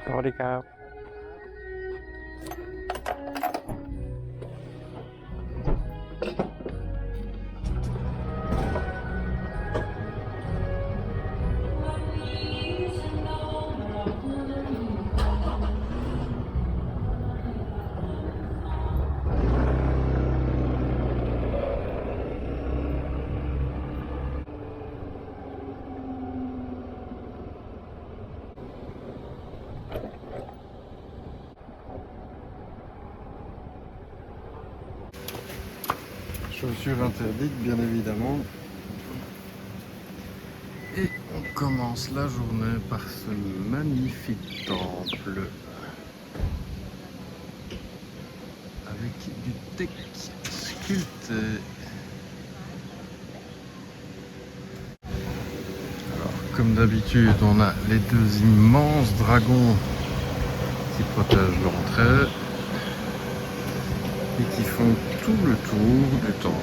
สวัสดีครับ Chaussures interdites, bien évidemment. Et on commence la journée par ce magnifique temple avec du teck sculpté. Alors, comme d'habitude, on a les deux immenses dragons qui protègent l'entrée et qui font tout le tour du temple.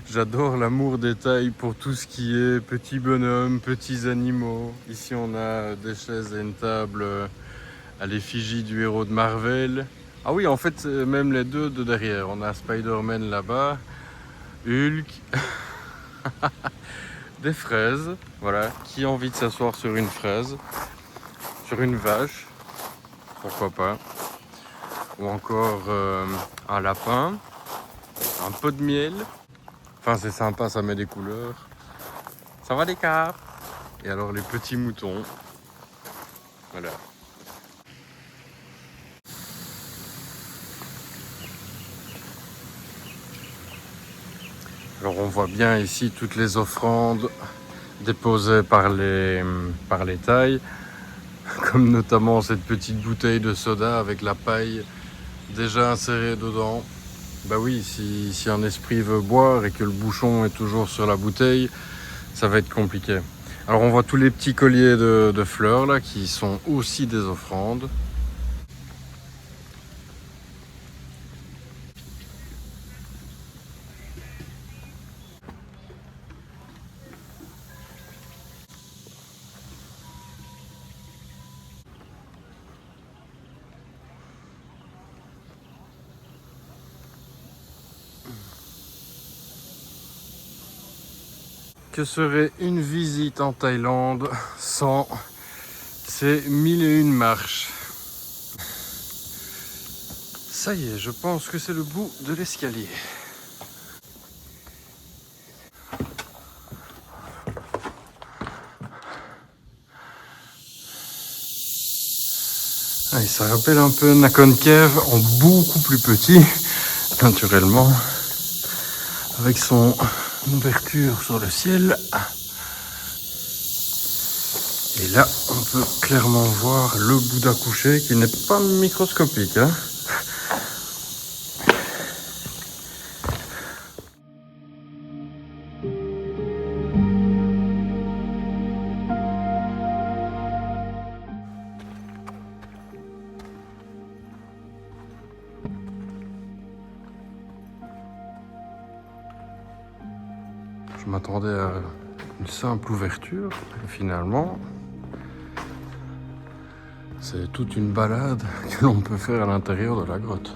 J'adore l'amour des tailles pour tout ce qui est petits bonhommes, petits animaux. Ici on a des chaises et une table à l'effigie du héros de Marvel. Ah oui, en fait même les deux de derrière. On a Spider-Man là-bas, Hulk, des fraises. Voilà, qui a envie de s'asseoir sur une fraise, sur une vache, pourquoi pas. Ou encore un lapin, un pot de miel. Enfin c'est sympa, ça met des couleurs. Ça va les carpes. Et alors les petits moutons. Voilà. Alors on voit bien ici toutes les offrandes déposées par les tailles. Comme notamment cette petite bouteille de soda avec la paille déjà insérée dedans. Bah oui, si un esprit veut boire et que le bouchon est toujours sur la bouteille, ça va être compliqué. Alors on voit tous les petits colliers de fleurs là qui sont aussi des offrandes. Que serait une visite en Thaïlande sans ces 1001 marches? Ça y est, je pense que c'est le bout de l'escalier. Et ça rappelle un peu Nakhon Cave en beaucoup plus petit, naturellement, avec son ouverture sur le ciel. Et là, on peut clairement voir le Bouddha couché qui n'est pas microscopique. Hein. Je m'attendais à une simple ouverture, et finalement, c'est toute une balade que l'on peut faire à l'intérieur de la grotte.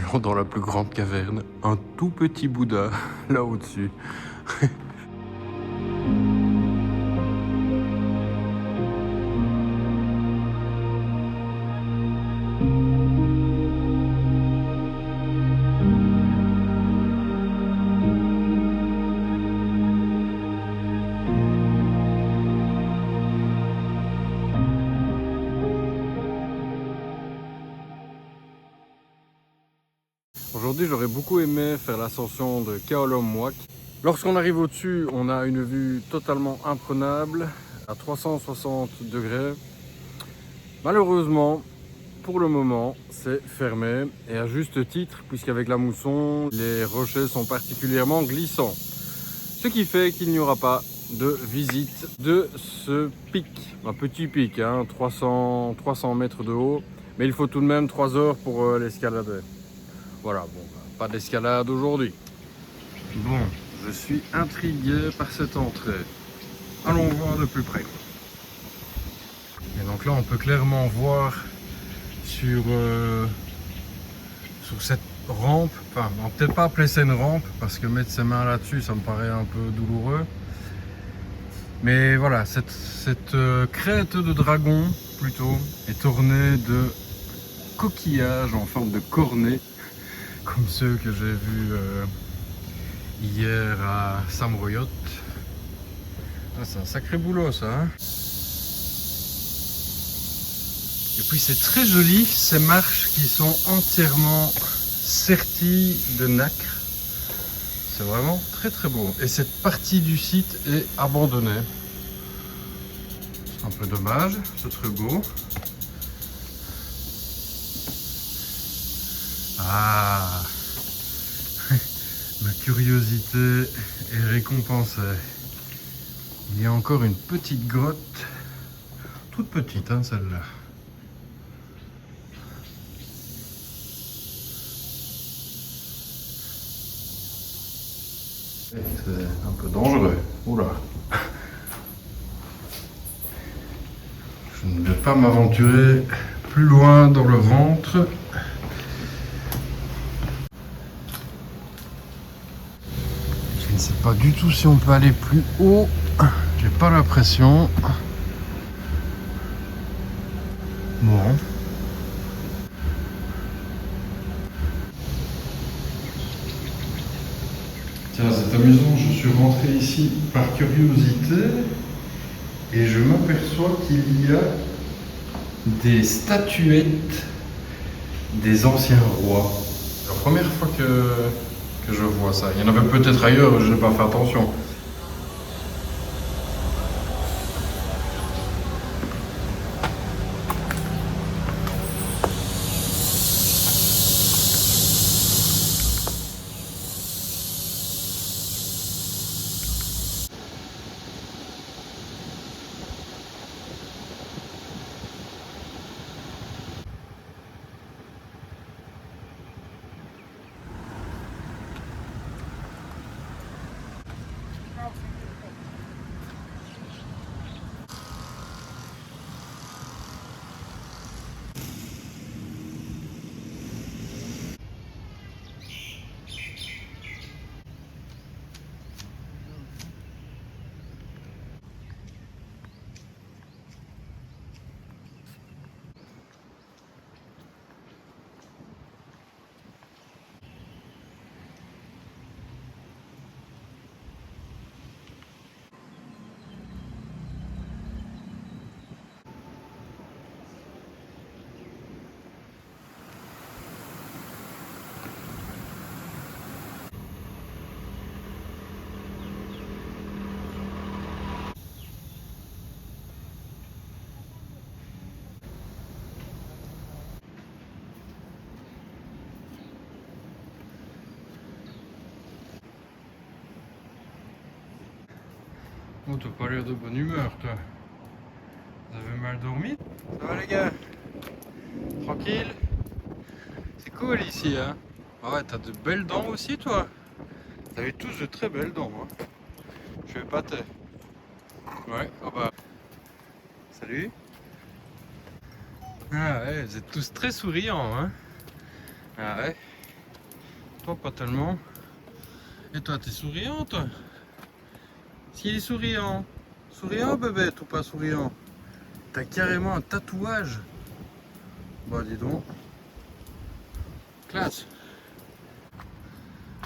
allant dans la plus grande caverne, un tout petit Bouddha là au-dessus. Aujourd'hui, j'aurais beaucoup aimé faire l'ascension de Khao-Lom-Moak. Lorsqu'on arrive au-dessus, on a une vue totalement imprenable à 360 degrés. Malheureusement, pour le moment, c'est fermé et à juste titre, puisqu'avec la mousson, les rochers sont particulièrement glissants. Ce qui fait qu'il n'y aura pas de visite de ce pic, un petit pic, 300 mètres de haut, mais il faut tout de même 3 heures pour l'escalader. Voilà, bon, pas d'escalade aujourd'hui. Bon, je suis intrigué par cette entrée. Allons voir de plus près. Et donc là, on peut clairement voir sur cette rampe, enfin, on va peut-être pas appeler ça une rampe, parce que mettre ses mains là-dessus, ça me paraît un peu douloureux. Mais voilà, cette crête de dragon, plutôt, est ornée de coquillages en forme de cornet, comme ceux que j'ai vus hier à Samroyot. Ah, c'est un sacré boulot ça, hein. Et puis c'est très joli, ces marches qui sont entièrement serties de nacre. C'est vraiment très très beau. Et cette partie du site est abandonnée. C'est un peu dommage, c'est très beau. Ah, ma curiosité est récompensée. Il y a encore une petite grotte, toute petite celle-là. C'est un peu dangereux. Oula. Je ne vais pas m'aventurer plus loin dans le ventre. Je ne sais pas du tout si on peut aller plus haut. J'ai pas l'impression. Bon. Tiens, c'est amusant, je suis rentré ici par curiosité et je m'aperçois qu'il y a des statuettes des anciens rois. C'est la première fois que je vois ça. Il y en avait peut-être ailleurs, je n'ai pas fait attention. Oh, t'as pas l'air de bonne humeur, toi. Vous avez mal dormi? Ça va, les gars? Tranquille? C'est cool ici, hein? Ah ouais, t'as de belles dents aussi, toi? Vous avez tous de très belles dents, hein? Je vais pâter. Ouais, oh bah. Salut. Ah ouais, vous êtes tous très souriants, hein? Ah ouais. Toi, pas tellement. Et toi, t'es souriant, toi? S'il est souriant. Souriant, bébête, ou pas souriant? T'as carrément un tatouage. Bah, dis donc. Classe.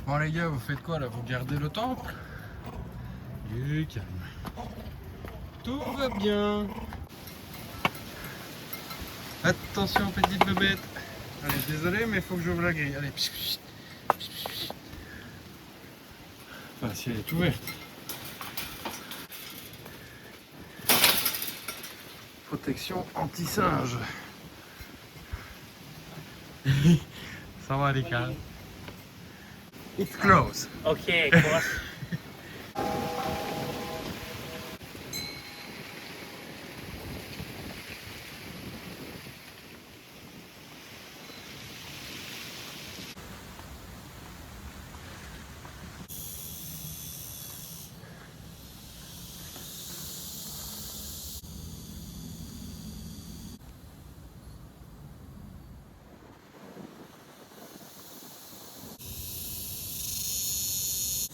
Bon, les gars, vous faites quoi, là? Vous gardez le temple? Du calme. Tout va bien. Attention, petite bébête. Allez, désolé, mais il faut que j'ouvre la grille. Allez, pss, pss, pss, pss. Enfin, si elle est ouverte. Protection anti-singe. Ça va, les gars. It's close. Okay, close.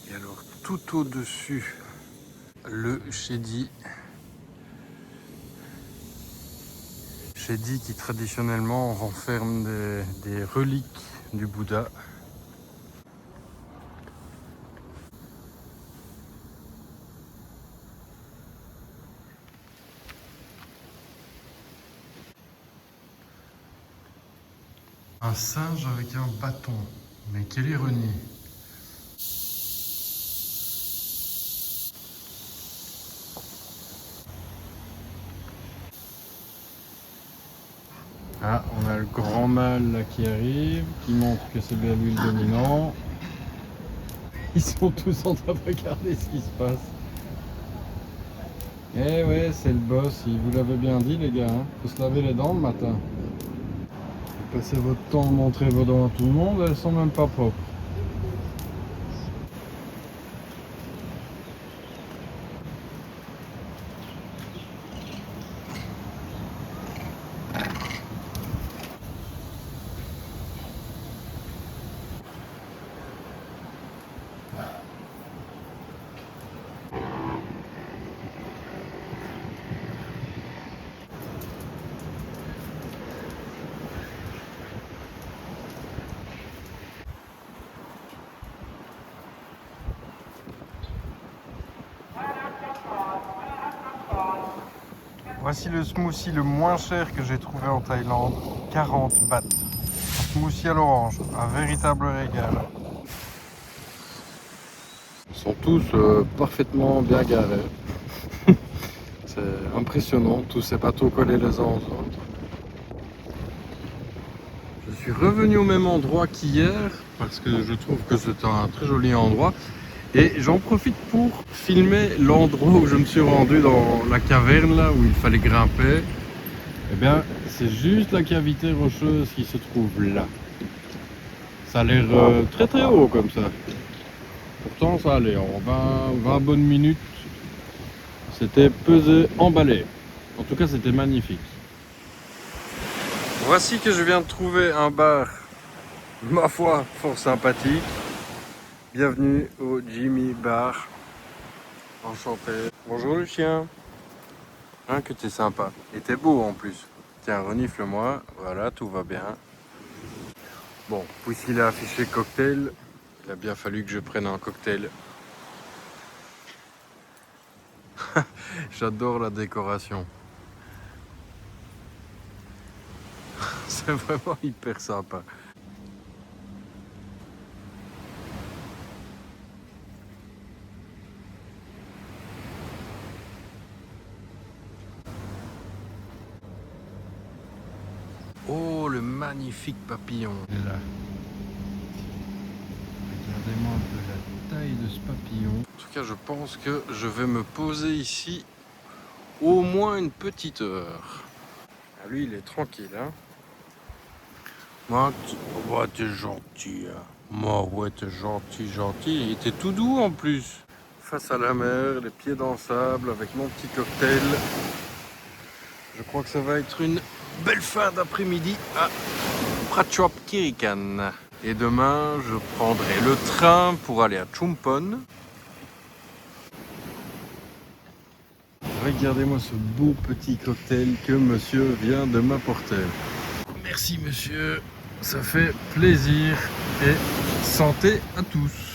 Et alors, tout au-dessus, le Shedi. Shedi qui traditionnellement renferme des reliques du Bouddha. Un singe avec un bâton. Mais quelle ironie! Ah, on a le grand mâle là qui arrive, qui montre que c'est bien lui le dominant. Ils sont tous en train de regarder ce qui se passe. Eh ouais, c'est le boss, il vous l'avait bien dit les gars, hein. Faut se laver les dents le matin. Vous passez votre temps à montrer vos dents à tout le monde, elles sont même pas propres. Voici le smoothie le moins cher que j'ai trouvé en Thaïlande, 40 bahts. Un smoothie à l'orange, un véritable régal. Ils sont tous parfaitement bien garés. C'est impressionnant, tous ces bateaux collés les uns aux autres. Je suis revenu au même endroit qu'hier parce que je trouve que c'est un très joli endroit. Et j'en profite pour filmer l'endroit où je me suis rendu dans la caverne là où il fallait grimper. Eh bien, c'est juste la cavité rocheuse qui se trouve là. Ça a l'air très très haut comme ça. Pourtant ça allait, en 20 bonnes minutes, c'était pesé, emballé. En tout cas, c'était magnifique. Voici que je viens de trouver un bar, ma foi, fort sympathique. Bienvenue au Jimmy Bar. Enchanté. Bonjour Lucien. Hein, que t'es sympa. Et t'es beau en plus. Tiens, renifle-moi. Voilà, tout va bien. Bon, puisqu'il a affiché cocktail, il a bien fallu que je prenne un cocktail. J'adore la décoration. C'est vraiment hyper sympa. Oh, le magnifique papillon. Il est là. Regardez-moi un peu la taille de ce papillon. En tout cas, je pense que je vais me poser ici au moins une petite heure. Ah, lui, il est tranquille, hein. Moi, t'es gentil, hein. Moi, ouais, t'es gentil, gentil. Il était tout doux en plus. Face à la mer, les pieds dans le sable, avec mon petit cocktail. Je crois que ça va être une belle fin d'après-midi à Prachuap Khiri Khan. Et demain, je prendrai le train pour aller à Chumpon. Regardez-moi ce beau petit cocktail que monsieur vient de m'apporter. Merci monsieur, ça fait plaisir et santé à tous.